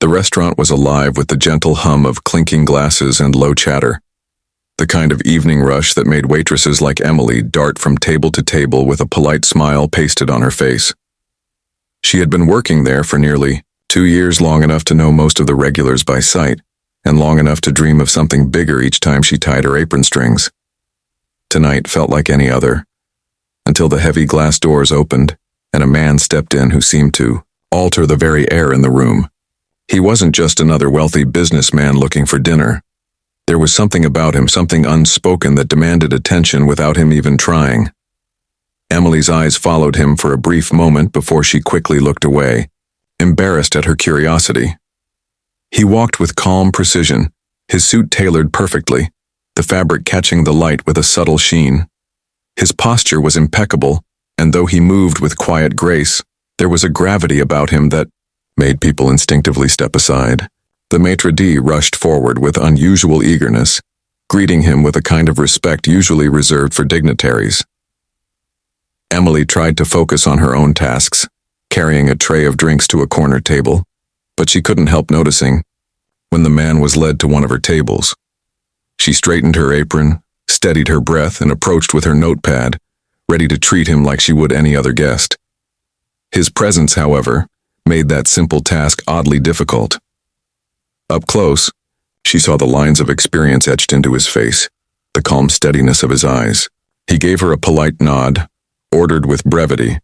The restaurant was alive with the gentle hum of clinking glasses and low chatter, the kind of evening rush that made waitresses like Emily dart from table to table with a polite smile pasted on her face. She had been working there for nearly 2 years, long enough to know most of the regulars by sight, and long enough to dream of something bigger each time she tied her apron strings. Tonight felt like any other, until the heavy glass doors opened and a man stepped in who seemed to alter the very air in the room. He wasn't just another wealthy businessman looking for dinner. There was something about him, something unspoken that demanded attention without him even trying. Emily's eyes followed him for a brief moment before she quickly looked away, embarrassed at her curiosity. He walked with calm precision, his suit tailored perfectly, the fabric catching the light with a subtle sheen. His posture was impeccable, and though he moved with quiet grace, there was a gravity about him that made people instinctively step aside. The maitre d' rushed forward with unusual eagerness, greeting him with a kind of respect usually reserved for dignitaries. Emily tried to focus on her own tasks, carrying a tray of drinks to a corner table, but she couldn't help noticing when the man was led to one of her tables. She straightened her apron, steadied her breath, and approached with her notepad, ready to treat him like she would any other guest. His presence, however, made that simple task oddly difficult. Up close, she saw the lines of experience etched into his face, the calm steadiness of his eyes. He gave her a polite nod, ordered with brevity,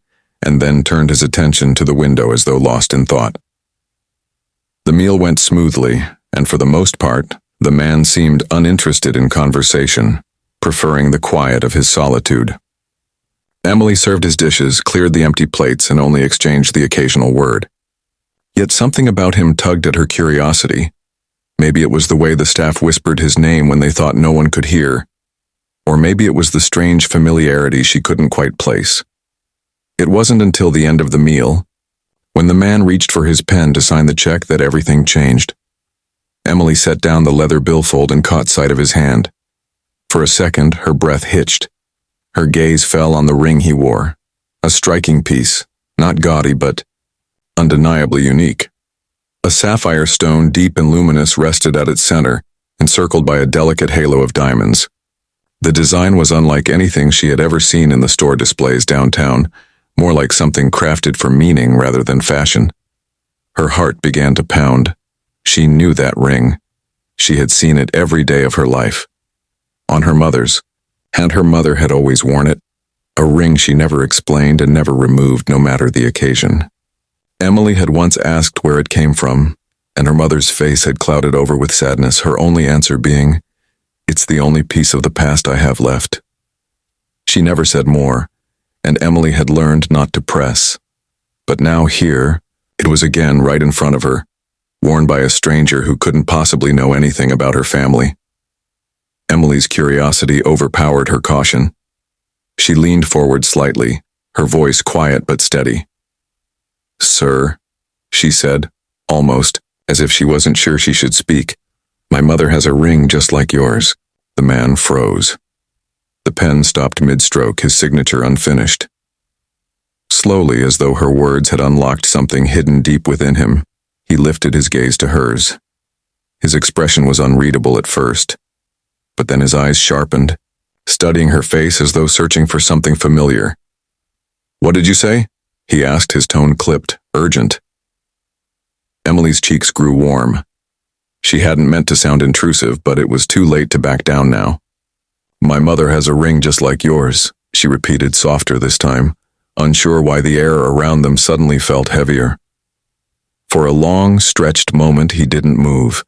and then turned his attention to the window as though lost in thought. The meal went smoothly, and for the most part, the man seemed uninterested in conversation, preferring the quiet of his solitude. Emily served his dishes, cleared the empty plates, and only exchanged the occasional word. Yet something about him tugged at her curiosity. Maybe it was the way the staff whispered his name when they thought no one could hear, or maybe it was the strange familiarity she couldn't quite place. It wasn't until the end of the meal, when the man reached for his pen to sign the check, that everything changed. Emily set down the leather billfold and caught sight of his hand. For a second, her breath hitched. Her gaze fell on the ring he wore, a striking piece, not gaudy but undeniably unique. A sapphire stone, deep and luminous, rested at its center, encircled by a delicate halo of diamonds. The design was unlike anything she had ever seen in the store displays downtown, more like something crafted for meaning rather than fashion. Her heart began to pound. She knew that ring. She had seen it every day of her life. On her mother's, and her mother had always worn it, a ring she never explained and never removed, no matter the occasion. Emily had once asked where it came from, and her mother's face had clouded over with sadness, her only answer being, "It's the only piece of the past I have left." She never said more, and Emily had learned not to press. But now here, it was again right in front of her, worn by a stranger who couldn't possibly know anything about her family. Emily's curiosity overpowered her caution. She leaned forward slightly, her voice quiet but steady. "Sir," she said, almost as if she wasn't sure she should speak, "my mother has a ring just like yours." The man froze. The pen stopped mid-stroke, his signature unfinished. Slowly, as though her words had unlocked something hidden deep within him, he lifted his gaze to hers. His expression was unreadable at first, but then his eyes sharpened, studying her face as though searching for something familiar. "What did you say?" he asked, his tone clipped, urgent. Emily's cheeks grew warm. She hadn't meant to sound intrusive, but it was too late to back down now. "My mother has a ring just like yours," she repeated, softer this time, unsure why the air around them suddenly felt heavier. For a long, stretched moment he didn't move.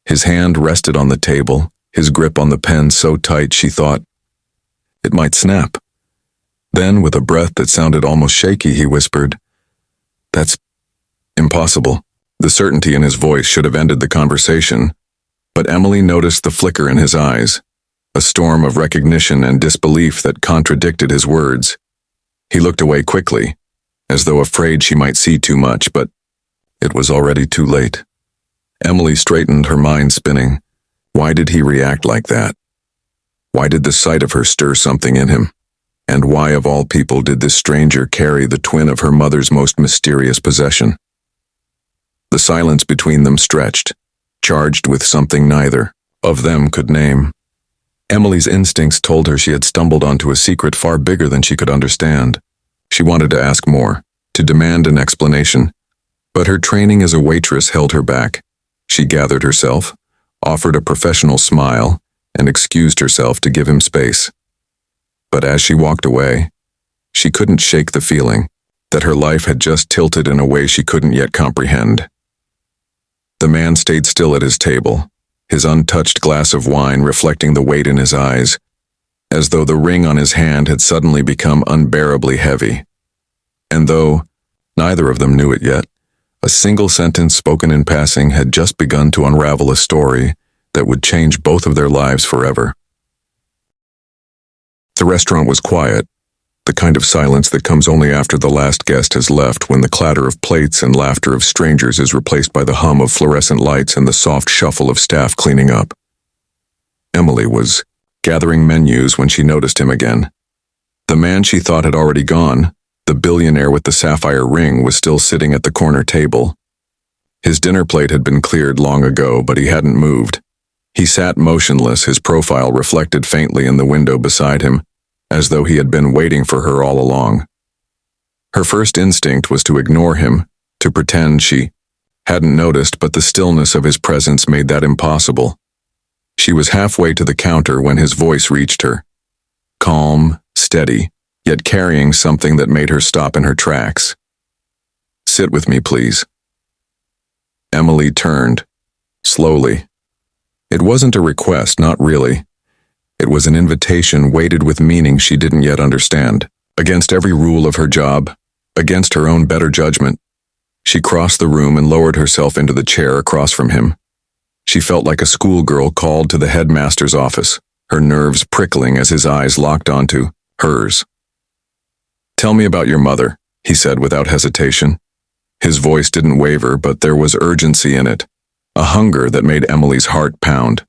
His hand rested on the table, his grip on the pen so tight she thought it might snap. Then, with a breath that sounded almost shaky, he whispered, "That's impossible." The certainty in his voice should have ended the conversation, but Emily noticed the flicker in his eyes, a storm of recognition and disbelief that contradicted his words. He looked away quickly, as though afraid she might see too much, but it was already too late. Emily straightened, her mind spinning. Why did he react like that? Why did the sight of her stir something in him? And why, of all people, did this stranger carry the twin of her mother's most mysterious possession? The silence between them stretched, charged with something neither of them could name. Emily's instincts told her she had stumbled onto a secret far bigger than she could understand. She wanted to ask more, to demand an explanation, but her training as a waitress held her back. She gathered herself, offered a professional smile, and excused herself to give him space. But as she walked away, she couldn't shake the feeling that her life had just tilted in a way she couldn't yet comprehend. The man stayed still at his table, his untouched glass of wine reflecting the weight in his eyes, as though the ring on his hand had suddenly become unbearably heavy. And though neither of them knew it yet, a single sentence spoken in passing had just begun to unravel a story that would change both of their lives forever. The restaurant was quiet, the kind of silence that comes only after the last guest has left, when the clatter of plates and laughter of strangers is replaced by the hum of fluorescent lights and the soft shuffle of staff cleaning up. Emily was gathering menus when she noticed him again. The man she thought had already gone, the billionaire with the sapphire ring, was still sitting at the corner table. His dinner plate had been cleared long ago, but he hadn't moved. He sat motionless, his profile reflected faintly in the window beside him, as though he had been waiting for her all along. Her first instinct was to ignore him, to pretend she hadn't noticed, but the stillness of his presence made that impossible. She was halfway to the counter when his voice reached her. Calm, steady, yet carrying something that made her stop in her tracks. "Sit with me, please." Emily turned, slowly. It wasn't a request, not really. It was an invitation weighted with meaning she didn't yet understand. Against every rule of her job, against her own better judgment, she crossed the room and lowered herself into the chair across from him. She felt like a schoolgirl called to the headmaster's office, her nerves prickling as his eyes locked onto hers. "Tell me about your mother," he said without hesitation. His voice didn't waver, but there was urgency in it, a hunger that made Emily's heart pound.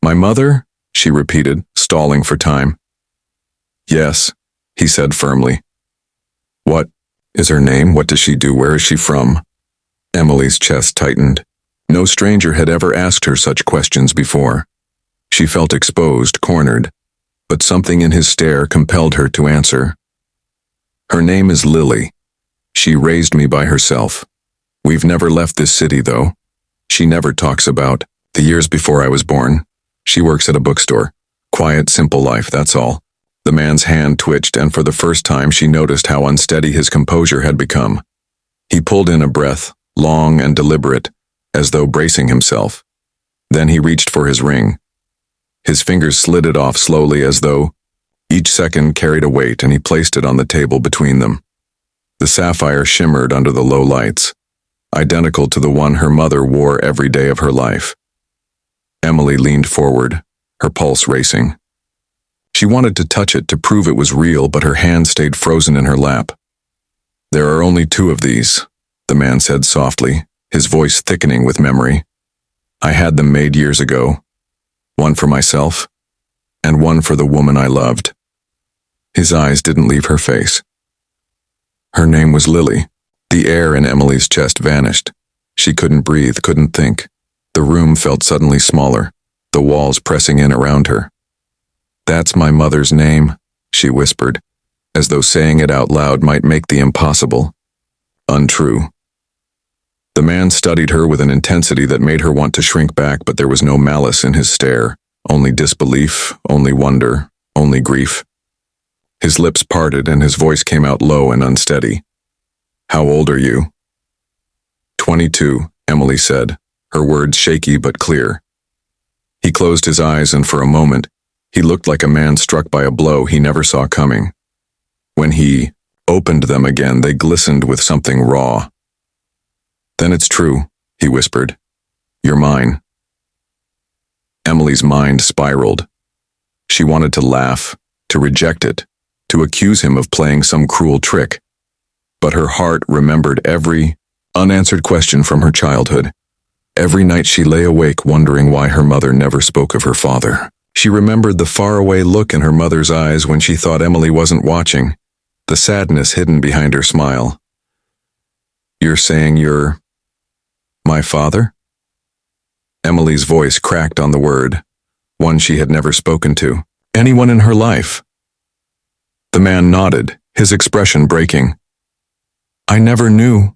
"My mother?" she repeated, stalling for time. "Yes," he said firmly. "What is her name? What does she do? Where is she from?" Emily's chest tightened. No stranger had ever asked her such questions before. She felt exposed, cornered, but something in his stare compelled her to answer. "Her name is Lily. She raised me by herself. We've never left this city, though. She never talks about the years before I was born. She works at a bookstore. Quiet, simple life, that's all." The man's hand twitched, and for the first time she noticed how unsteady his composure had become. He pulled in a breath, long and deliberate, as though bracing himself. Then he reached for his ring. His fingers slid it off slowly, as though each second carried a weight, and he placed it on the table between them. The sapphire shimmered under the low lights, identical to the one her mother wore every day of her life. Emily leaned forward, her pulse racing. She wanted to touch it to prove it was real, but her hand stayed frozen in her lap. "There are only two of these," the man said softly, his voice thickening with memory. "I had them made years ago. One for myself, and one for the woman I loved." His eyes didn't leave her face. Her name was Lily. The air in Emily's chest vanished. She couldn't breathe, couldn't think. The room felt suddenly smaller, the walls pressing in around her. "That's my mother's name," she whispered, as though saying it out loud might make the impossible untrue. The man studied her with an intensity that made her want to shrink back, but there was no malice in his stare, only disbelief, only wonder, only grief. His lips parted and his voice came out low and unsteady. "How old are you?" 22, Emily said, her words shaky but clear. He closed his eyes, and for a moment, he looked like a man struck by a blow he never saw coming. When he opened them again, they glistened with something raw. "Then it's true," he whispered. "You're mine." Emily's mind spiraled. She wanted to laugh, to reject it, to accuse him of playing some cruel trick. But her heart remembered every unanswered question from her childhood. Every night she lay awake wondering why her mother never spoke of her father. She remembered the faraway look in her mother's eyes when she thought Emily wasn't watching, the sadness hidden behind her smile. "You're saying you're My father? Emily's voice cracked on the word, one she had never spoken to anyone in her life. The man nodded, his expression breaking. I never knew.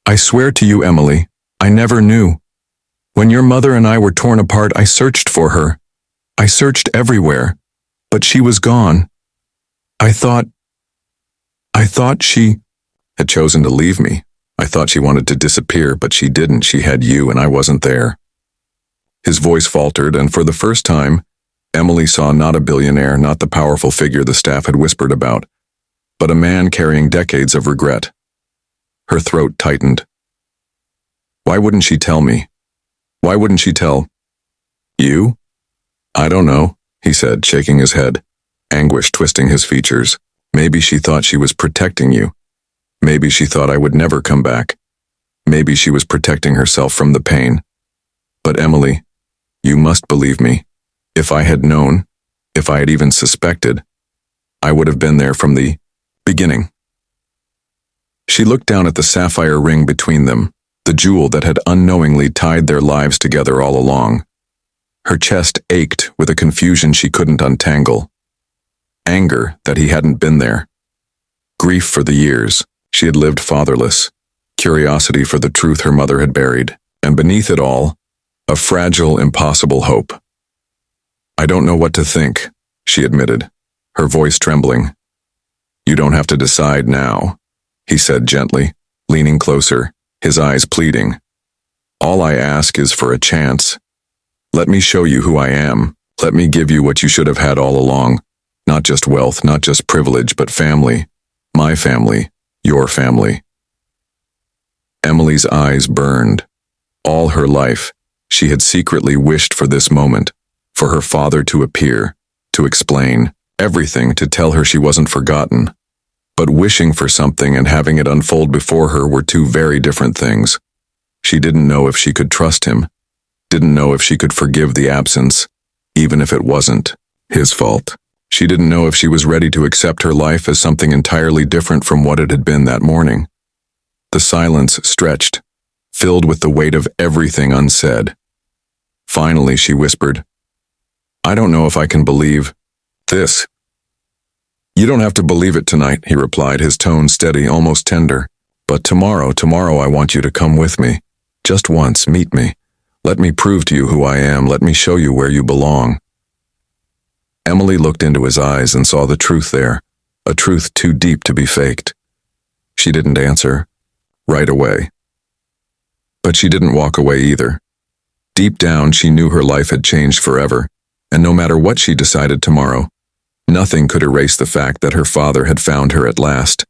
I swear to you, Emily, I never knew. When your mother and I were torn apart, I searched for her. I searched everywhere, but she was gone. I thought she had chosen to leave me. I thought she wanted to disappear, but she didn't. She had you, and I wasn't there. His voice faltered, and for the first time, Emily saw not a billionaire, not the powerful figure the staff had whispered about, but a man carrying decades of regret. Her throat tightened. Why wouldn't she tell me? Why wouldn't she tell you? I don't know, he said, shaking his head, anguish twisting his features. Maybe she thought she was protecting you. Maybe she thought I would never come back. Maybe she was protecting herself from the pain. But Emily, you must believe me. If I had known, if I had even suspected, I would have been there from the beginning. She looked down at the sapphire ring between them, the jewel that had unknowingly tied their lives together all along. Her chest ached with a confusion she couldn't untangle. Anger that he hadn't been there. Grief for the years she had lived fatherless. Curiosity for the truth her mother had buried. And beneath it all, a fragile, impossible hope. I don't know what to think, she admitted, her voice trembling. You don't have to decide now, he said gently, leaning closer, his eyes pleading. All I ask is for a chance. Let me show you who I am. Let me give you what you should have had all along. Not just wealth, not just privilege, but family. My family, your family. Emily's eyes burned. All her life, she had secretly wished for this moment, for her father to appear, to explain everything, to tell her she wasn't forgotten. But wishing for something and having it unfold before her were two very different things. She didn't know if she could trust him, didn't know if she could forgive the absence, even if it wasn't his fault. She didn't know if she was ready to accept her life as something entirely different from what it had been that morning. The silence stretched, filled with the weight of everything unsaid. Finally, she whispered, I don't know if I can believe this. You don't have to believe it tonight, he replied, his tone steady, almost tender. But tomorrow I want you to come with me. Just once, meet me. Let me prove to you who I am. Let me show you where you belong. Emily looked into his eyes and saw the truth there, a truth too deep to be faked. She didn't answer, right away. But she didn't walk away either. Deep down, she knew her life had changed forever, and no matter what she decided tomorrow, nothing could erase the fact that her father had found her at last.